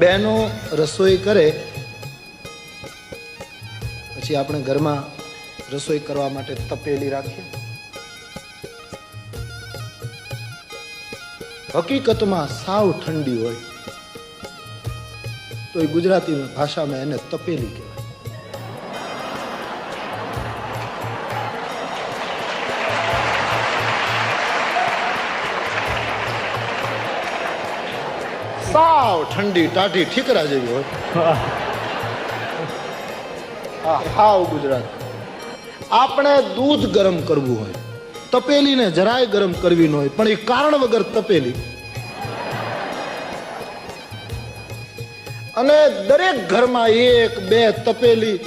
બહેનો રસોઈ કરે પછી આપણે ઘરમાં રસોઈ કરવા માટે તપેલી રાખીએ. હકીકતમાં સાવ ઠંડી હોય તો એ ગુજરાતી ભાષામાં એને તપેલી કહેવાય. સાવ ઠંડી ટાઢી ઠીકરા જેવી હોય. હાવ ગુજરાત. આપણે દૂધ ગરમ કરવું હોય તપેલીને જરાય ગરમ કરવી ન હોય પણ એ કારણ વગર તપેલી. અને દરેક ઘરમાં એક બે તપેલી.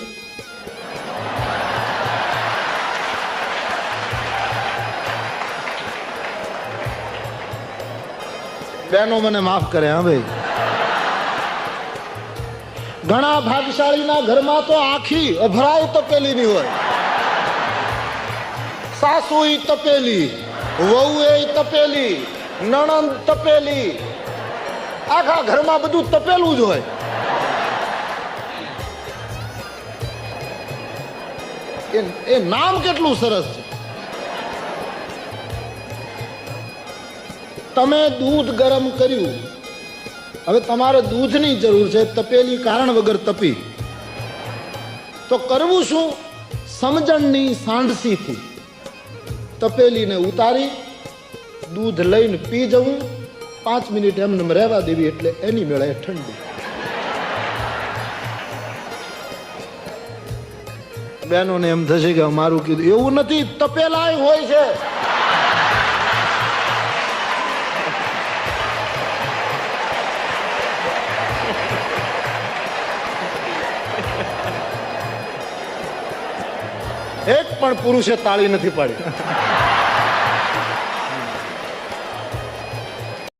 બહેનો મને માફ કરે. હા ભાઈ, ઘણા ભાગશાળીના ઘરમાં તો આખી અભરાય તપેલીની હોય. સાસુ તપેલી, વહુ તપેલી, નણંદ તપેલી, આખા ઘરમાં બધું તપેલું જ હોય. એ નામ કેટલું સરસ છે. તમે દૂધ ગરમ કર્યું, હવે તમારે દૂધની જરૂર છે, તપેલી કારણ વગર તપી, તો કરવું શું? સમજણની સાંડસીથી તપેલીને ઉતારી દૂધ લઈને પી જવું, 5 મિનિટ એમને રહેવા દેવી એટલે એની મેળે ઠંડી. બહેનોને એમ થશે કે મારું કીધું એવું નથી, તપેલા હોય છે. એક પણ પુરુષે તાળી નથી પાડી.